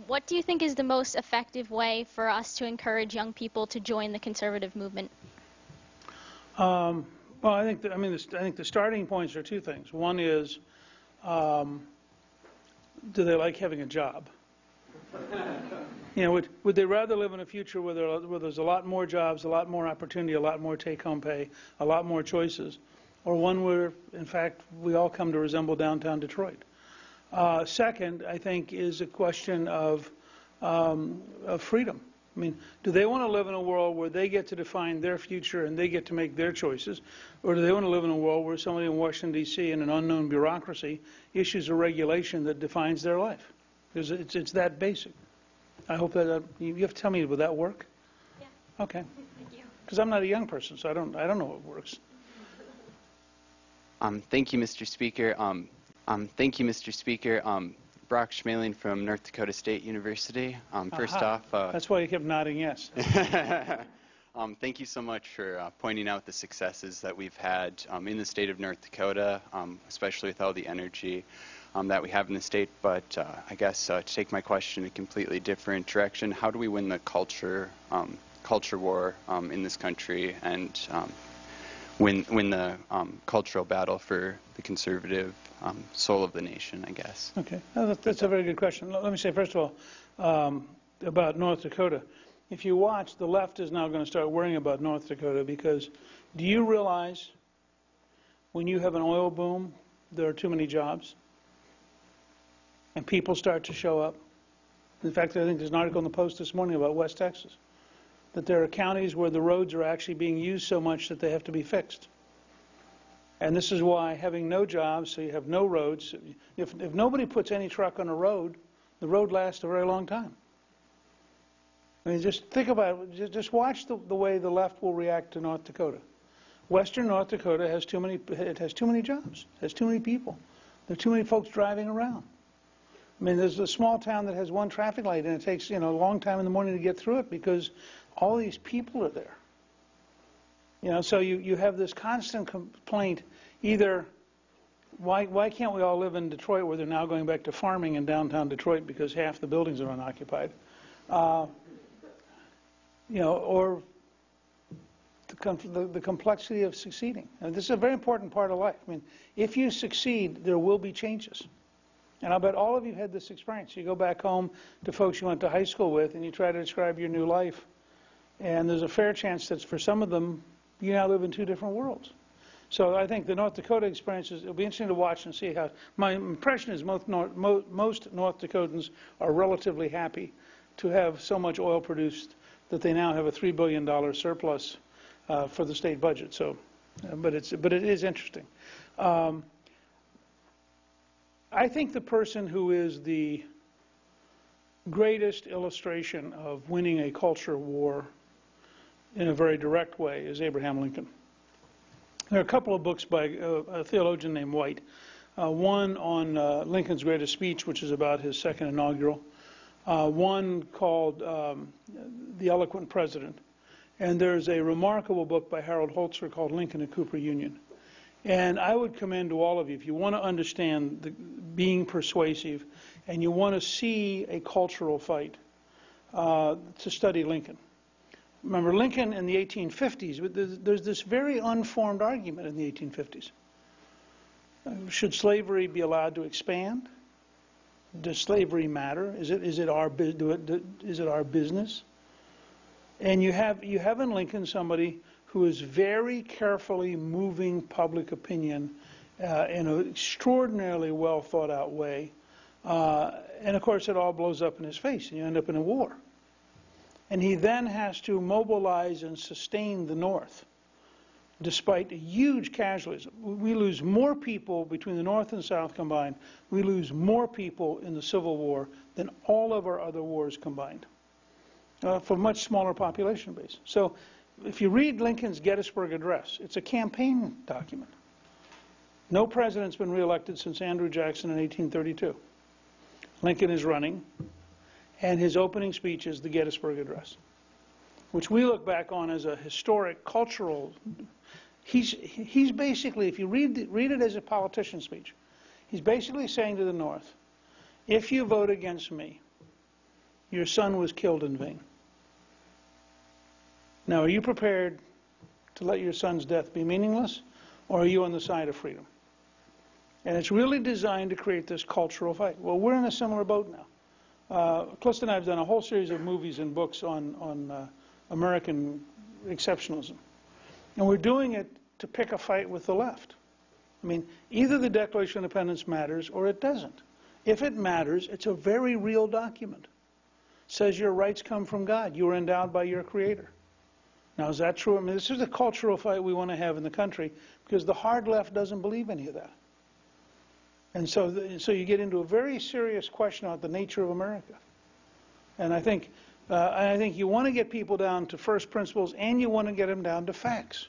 What do you think is the most effective way for us to encourage young people to join the conservative movement? Well, I think I think the starting points are two things. One is, do they like having a job? You know, would they rather live in a future where there's a lot more jobs, a lot more opportunity, a lot more take-home pay, a lot more choices, or one where, in fact, we all come to resemble downtown Detroit? Second, I think, is a question of freedom. I mean, do they want to live in a world where they get to define their future and they get to make their choices, or do they want to live in a world where somebody in Washington, D.C. in an unknown bureaucracy issues a regulation that defines their life? Because it's that basic. I hope that you have to tell me, would that work? Yeah. Okay. Thank you. Because I'm not a young person, so I don't know what works. Thank you, Mr. Speaker. Thank you, Mr. Speaker. Brock Schmeling from North Dakota State University. First off, that's why you kept nodding yes. Thank you so much for pointing out the successes that we've had in the state of North Dakota, especially with all the energy that we have in the state. But I guess to take my question in a completely different direction, how do we win the culture war in this country and win the cultural battle for the conservative soul of the nation, I guess? Okay, that's a very good question. Let me say, first of all, about North Dakota. If you watch, the left is now going to start worrying about North Dakota because do you realize when you have an oil boom, there are too many jobs? And people start to show up. In fact, I think there's an article in the Post this morning about West Texas, that there are counties where the roads are actually being used so much that they have to be fixed. And this is why having no jobs, so you have no roads, if nobody puts any truck on a road, the road lasts a very long time. I mean, just think about it. Just watch the way the left will react to North Dakota. Western North Dakota has too many jobs, has too many people. There are too many folks driving around. I mean, there's a small town that has one traffic light, and it takes, a long time in the morning to get through it because all these people are there. So you have this constant complaint, either why can't we all live in Detroit where they're now going back to farming in downtown Detroit because half the buildings are unoccupied, or the complexity of succeeding. And this is a very important part of life. I mean, if you succeed, there will be changes. And I'll bet all of you had this experience. You go back home to folks you went to high school with and you try to describe your new life. And there's a fair chance that for some of them, you now live in two different worlds. So I think the North Dakota experience it'll be interesting to watch and see how. My impression is most North Dakotans are relatively happy to have so much oil produced that they now have a $3 billion surplus for the state budget. So, but it is interesting. I think the person who is the greatest illustration of winning a culture war in a very direct way is Abraham Lincoln. There are a couple of books by a theologian named White. One on Lincoln's greatest speech, which is about his second inaugural. One called The Eloquent President. And there's a remarkable book by Harold Holzer called Lincoln at Cooper Union. And I would commend to all of you, if you want to understand being persuasive and you want to see a cultural fight, to study Lincoln. Remember, Lincoln in the 1850s, there's this very unformed argument in the 1850s. Should slavery be allowed to expand? Does slavery matter? Is it our business? And you have in Lincoln somebody who is very carefully moving public opinion in an extraordinarily well thought out way. And of course it all blows up in his face and you end up in a war. And he then has to mobilize and sustain the North despite huge casualties. We lose more people between the North and South combined. We lose more people in the Civil War than all of our other wars combined for a much smaller population base. So if you read Lincoln's Gettysburg Address, it's a campaign document. No president's been reelected since Andrew Jackson in 1832. Lincoln is running, and his opening speech is the Gettysburg Address, which we look back on as a historic, cultural. He's basically, if you read it as a politician speech, he's basically saying to the North, if you vote against me, your son was killed in vain. Now, are you prepared to let your son's death be meaningless, or are you on the side of freedom? And it's really designed to create this cultural fight. Well, we're in a similar boat now. Clifton and I have done a whole series of movies and books on American exceptionalism. And we're doing it to pick a fight with the left. I mean, either the Declaration of Independence matters or it doesn't. If it matters, it's a very real document. It says your rights come from God. You are endowed by your Creator. Now, is that true? I mean, this is a cultural fight we want to have in the country because the hard left doesn't believe any of that. And so you get into a very serious question about the nature of America. And I think you want to get people down to first principles, and you want to get them down to facts.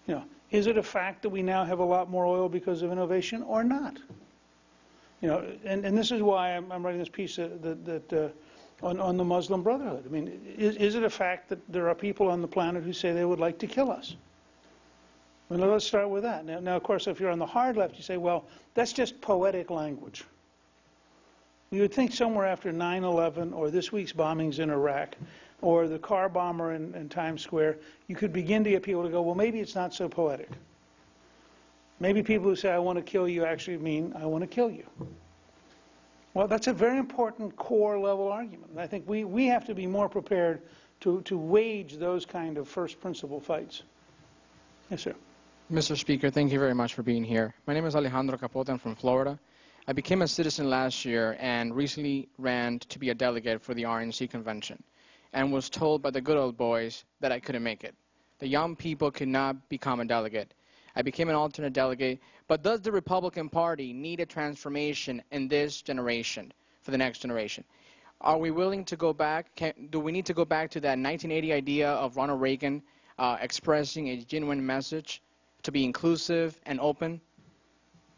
You know, is it a fact that we now have a lot more oil because of innovation, or not? You know, and this is why I'm writing this piece on the Muslim Brotherhood. I mean, is it a fact that there are people on the planet who say they would like to kill us? Well, let's start with that. Now, of course, if you're on the hard left, you say, well, that's just poetic language. You would think somewhere after 9/11 or this week's bombings in Iraq or the car bomber in Times Square, you could begin to get people to go, well, maybe it's not so poetic. Maybe people who say, I want to kill you, actually mean, I want to kill you. Well, that's a very important core level argument. And I think we have to be more prepared to wage those kind of first principle fights. Yes, sir. Mr. Speaker, thank you very much for being here. My name is Alejandro Capota. I'm from Florida. I became a citizen last year and recently ran to be a delegate for the RNC convention and was told by the good old boys that I couldn't make it. The young people could not become a delegate. I became an alternate delegate. But does the Republican Party need a transformation in this generation, for the next generation? Are we willing to go back? Do we need to go back to that 1980 idea of Ronald Reagan expressing a genuine message to be inclusive and open?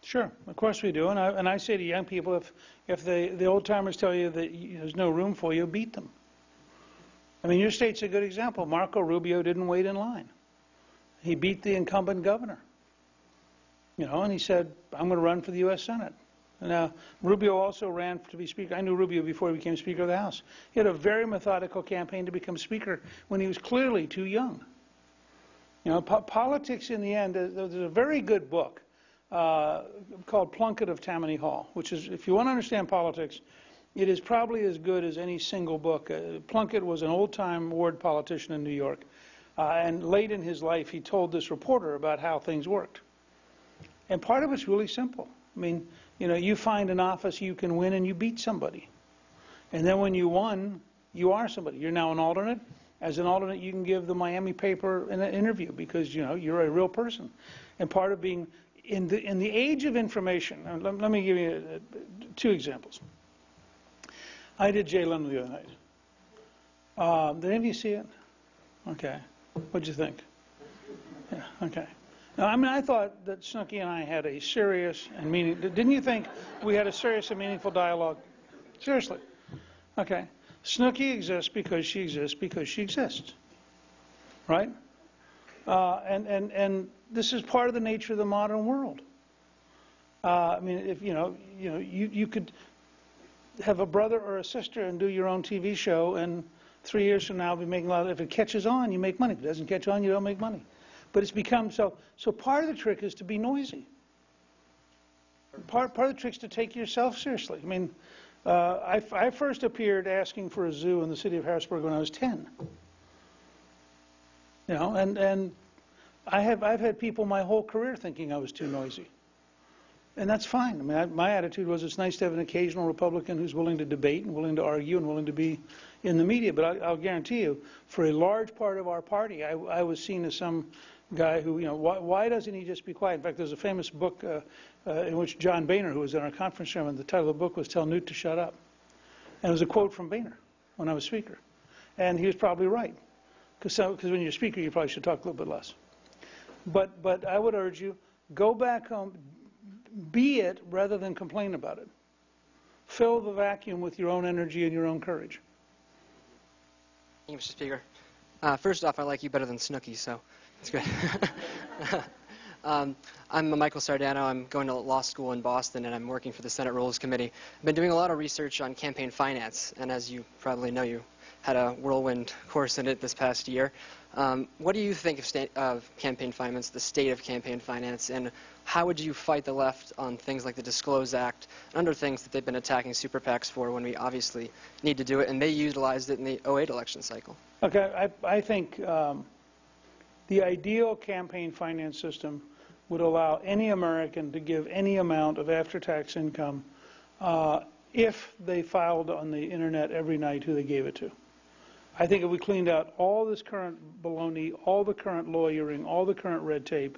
Sure, of course we do. And I say to young people, if the old-timers tell you that there's no room for you, beat them. I mean, your state's a good example. Marco Rubio didn't wait in line. He beat the incumbent governor. You know, and he said, I'm going to run for the U.S. Senate. Now, Rubio also ran to be Speaker. I knew Rubio before he became Speaker of the House. He had a very methodical campaign to become Speaker when he was clearly too young. You know, politics in the end, there's a very good book called Plunkett of Tammany Hall, which is, if you want to understand politics, it is probably as good as any single book. Plunkett was an old-time ward politician in New York, and late in his life he told this reporter about how things worked. And part of it's really simple. I mean, you know, you find an office you can win and you beat somebody. And then when you won, you are somebody. You're now an alternate. As an alternate, you can give the Miami paper an interview because, you know, you're a real person. And part of being in the age of information, let me give you two examples. I did Jay Leno the other night. Did any of you see it? Okay. What'd you think? Yeah, okay. Now, I mean, I thought that Snooki and I had a serious and meaningful, didn't you think we had a serious and meaningful dialogue? Seriously. Okay. Snooki exists because she exists. Right? And this is part of the nature of the modern world. I mean, if you could have a brother or a sister and do your own TV show, and 3 years from now be making a lot. If it catches on, you make money. If it doesn't catch on, you don't make money. But it's become so. So part of the trick is to be noisy. Part of the trick is to take yourself seriously. I mean, I first appeared asking for a zoo in the city of Harrisburg when I was 10. You know, and I've had people my whole career thinking I was too noisy. And that's fine. I mean, my attitude was it's nice to have an occasional Republican who's willing to debate and willing to argue and willing to be in the media. But I'll guarantee you, for a large part of our party, I was seen as some guy who, you know, why doesn't he just be quiet? In fact, there's a famous book in which John Boehner, who was in our conference room, and the title of the book was Tell Newt to Shut Up. And it was a quote from Boehner when I was Speaker. And he was probably right. Because when you're Speaker, you probably should talk a little bit less. But I would urge you, go back home, be it rather than complain about it. Fill the vacuum with your own energy and your own courage. Thank you, Mr. Speaker. First off, I like you better than Snooki, so it's good. I'm Michael Sardano. I'm going to law school in Boston, and I'm working for the Senate Rules Committee. I've been doing a lot of research on campaign finance, and as you probably know, you had a whirlwind course in it this past year. What do you think of campaign finance, the state of campaign finance, and how would you fight the left on things like the Disclose Act and other things that they've been attacking super PACs for when we obviously need to do it, and they utilized it in the '08 election cycle? Okay, I think the ideal campaign finance system would allow any American to give any amount of after-tax income if they filed on the internet every night who they gave it to. I think if we cleaned out all this current baloney, all the current lawyering, all the current red tape,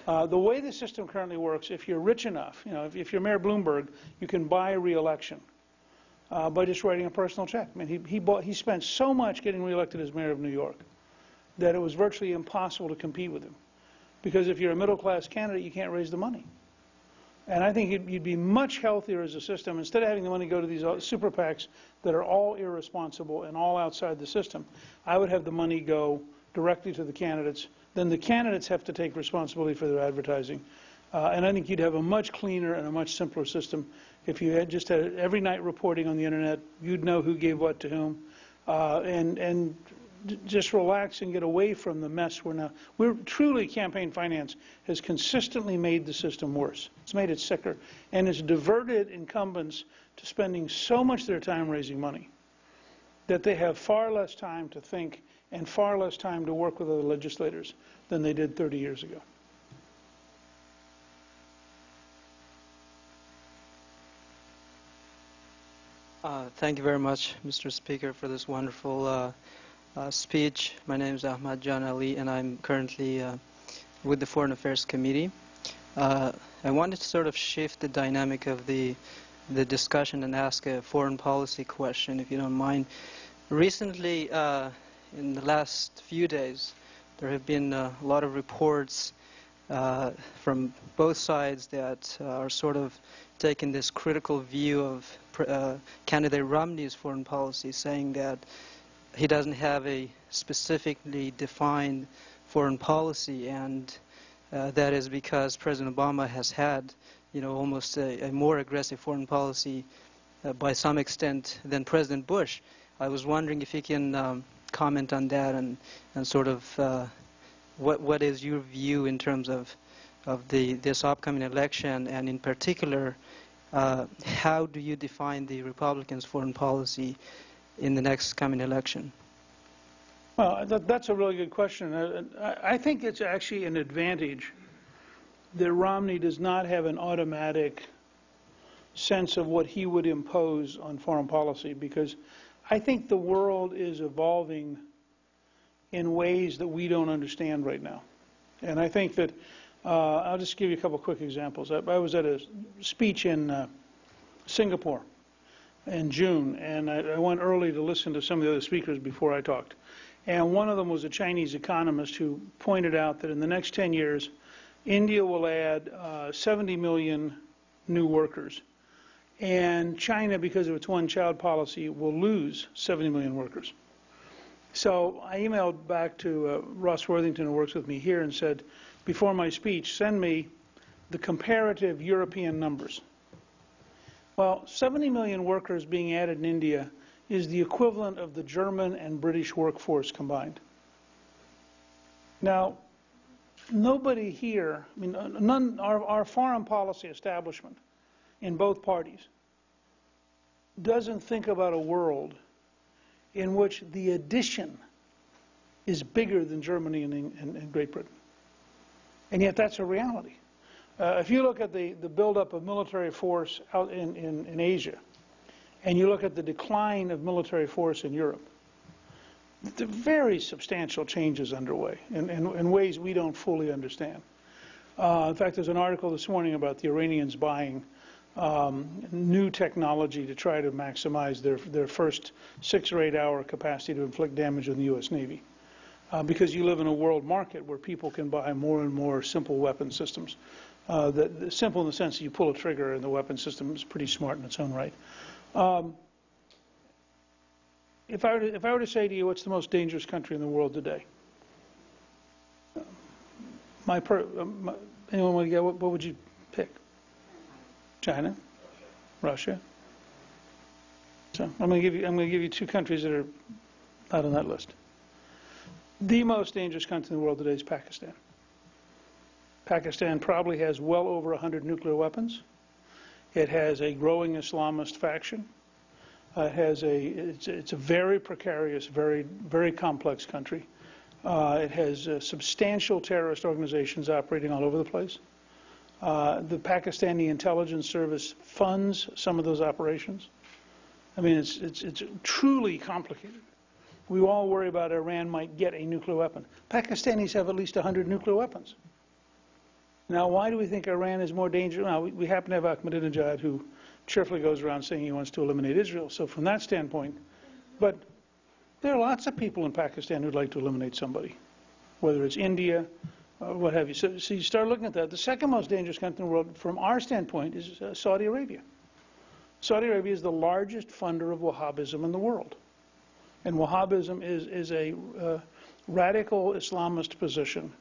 the way the system currently works, if you're rich enough, if you're Mayor Bloomberg, you can buy re-election by just writing a personal check. I mean, he spent so much getting reelected as mayor of New York that it was virtually impossible to compete with him. Because if you're a middle-class candidate, you can't raise the money. And I think you'd be much healthier as a system. Instead of having the money go to these super PACs that are all irresponsible and all outside the system, I would have the money go directly to the candidates. Then the candidates have to take responsibility for their advertising. And I think you'd have a much cleaner and a much simpler system if you had just had every night reporting on the internet. You'd know who gave what to whom. And just relax and get away from the mess we're now. Truly, campaign finance has consistently made the system worse. It's made it sicker, and it's diverted incumbents to spending so much of their time raising money that they have far less time to think and far less time to work with other legislators than they did 30 years ago. Thank you very much, Mr. Speaker, for this wonderful speech. My name is Ahmad Jan Ali, and I'm currently with the Foreign Affairs Committee. I wanted to sort of shift the dynamic of the discussion and ask a foreign policy question, if you don't mind. Recently, in the last few days, there have been a lot of reports from both sides that are sort of taking this critical view of candidate Romney's foreign policy, saying that he doesn't have a specifically defined foreign policy, and that is because President Obama has had, almost a more aggressive foreign policy by some extent than President Bush. I was wondering if you can comment on that and sort of what is your view in terms of this upcoming election, and in particular, how do you define the Republicans' foreign policy in the next coming election? Well, that's a really good question. I think it's actually an advantage that Romney does not have an automatic sense of what he would impose on foreign policy, because I think the world is evolving in ways that we don't understand right now. And I think that, I'll just give you a couple quick examples. I was at a speech in Singapore in June, and I went early to listen to some of the other speakers before I talked. And one of them was a Chinese economist who pointed out that in the next 10 years, India will add 70 million new workers. And China, because of its one-child policy, will lose 70 million workers. So I emailed back to Ross Worthington, who works with me here, and said, before my speech, send me the comparative European numbers. Well, 70 million workers being added in India is the equivalent of the German and British workforce combined. Now, nobody here, our foreign policy establishment in both parties doesn't think about a world in which the addition is bigger than Germany and Great Britain. And yet that's a reality. If you look at the buildup of military force out in Asia, and you look at the decline of military force in Europe, the very substantial changes underway in ways we don't fully understand. In fact, there's an article this morning about the Iranians buying new technology to try to maximize their first 6 or 8 hour capacity to inflict damage on the U.S. Navy. Because you live in a world market where people can buy more and more simple weapon systems. Simple in the sense that you pull a trigger and the weapon system is pretty smart in its own right. If I were to say to you, what's the most dangerous country in the world today? Anyone want to get, what would you pick? China? Russia? So I'm going to give you two countries that are not on that list. The most dangerous country in the world today is Pakistan. Pakistan probably has well over 100 nuclear weapons. It has a growing Islamist faction. It's a very precarious, very complex country. It has substantial terrorist organizations operating all over the place. The Pakistani intelligence service funds some of those operations. I mean, it's truly complicated. We all worry about Iran might get a nuclear weapon. Pakistanis have at least 100 nuclear weapons. Now, why do we think Iran is more dangerous? Now, we happen to have Ahmadinejad, who cheerfully goes around saying he wants to eliminate Israel. So from that standpoint, but there are lots of people in Pakistan who'd like to eliminate somebody, whether it's India, what have you. So you start looking at that. The second most dangerous country in the world, from our standpoint, is Saudi Arabia. Saudi Arabia is the largest funder of Wahhabism in the world. And Wahhabism is a radical Islamist position,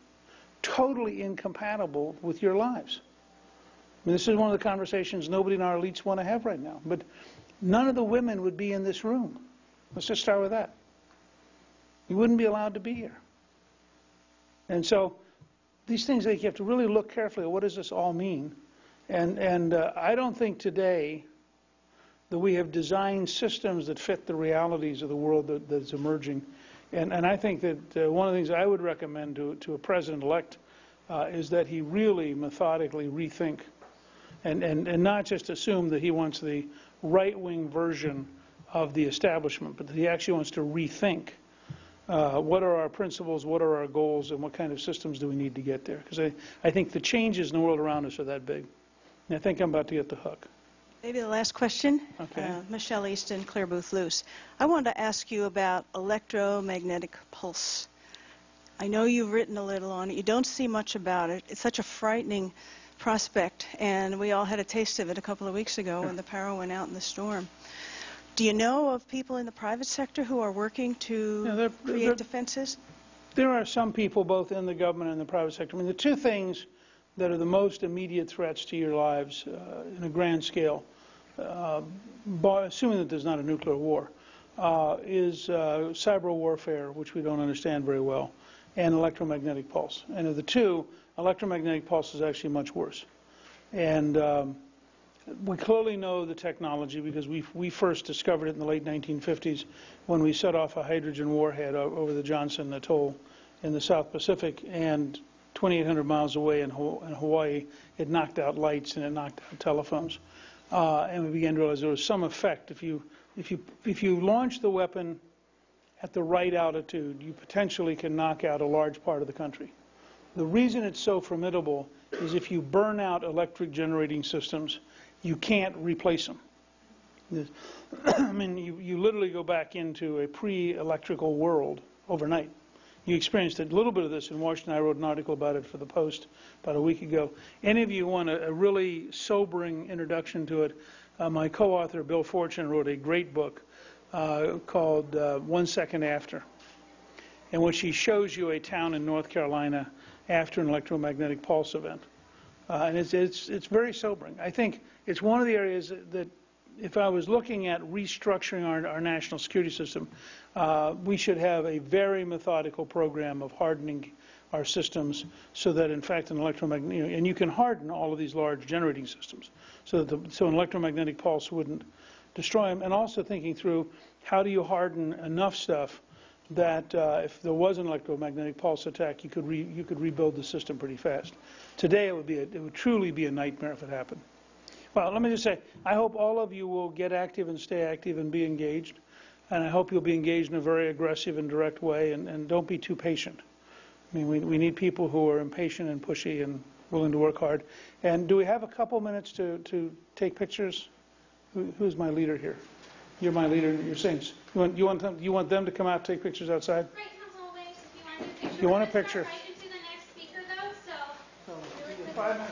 totally incompatible with your lives. I mean, this is one of the conversations nobody in our elites want to have right now. But none of the women would be in this room. Let's just start with that. You wouldn't be allowed to be here. And so these things, you have to really look carefully at what does this all mean. And I don't think today that we have designed systems that fit the realities of the world that's emerging. And I think that one of the things I would recommend to a president-elect is that he really methodically rethink and not just assume that he wants the right-wing version of the establishment, but that he actually wants to rethink what are our principles, what are our goals, and what kind of systems do we need to get there. Because I think the changes in the world around us are that big. And I think I'm about to get the hook. Maybe the last question. Okay. Michelle Easton, Clare Luce. I wanted to ask you about electromagnetic pulse. I know you've written a little on it. You don't see much about it. It's such a frightening prospect, and we all had a taste of it a couple of weeks ago when the power went out in the storm. Do you know of people in the private sector who are working to create defenses? There are some people both in the government and the private sector. I mean, the two things that are the most immediate threats to your lives in a grand scale, assuming that there's not a nuclear war, is cyber warfare, which we don't understand very well, and electromagnetic pulse. And of the two, electromagnetic pulse is actually much worse. And we clearly know the technology because we first discovered it in the late 1950s when we set off a hydrogen warhead over the Johnson Atoll in the South Pacific, and 2,800 miles away in Hawaii, it knocked out lights and it knocked out telephones. And we began to realize there was some effect. If you launch the weapon at the right altitude, you potentially can knock out a large part of the country. The reason it's so formidable is if you burn out electric generating systems, you can't replace them. I mean, you literally go back into a pre-electrical world overnight. You experienced a little bit of this in Washington. I wrote an article about it for the Post about a week ago. Any of you want a really sobering introduction to it? My co-author, Bill Fortune, wrote a great book called 1 Second After, in which he shows you a town in North Carolina after an electromagnetic pulse event. And it's very sobering. I think it's one of the areas that if I was looking at restructuring our national security system, we should have a very methodical program of hardening our systems so that, in fact, an electromagnetic, and you can harden all of these large generating systems so that an electromagnetic pulse wouldn't destroy them, and also thinking through how do you harden enough stuff that if there was an electromagnetic pulse attack, you could rebuild the system pretty fast. Today, it would truly be a nightmare if it happened. Well, let me just say, I hope all of you will get active and stay active and be engaged. And I hope you'll be engaged in a very aggressive and direct way, and don't be too patient. I mean, we need people who are impatient and pushy and willing to work hard. And do we have a couple minutes to take pictures? Who's my leader here? You're my leader, you're saying, you want them to come out and take pictures outside? Right, Councilman Williams, if you want to do a picture. You want a we're gonna picture? start right into the next speaker, though, so. So, 5 minutes.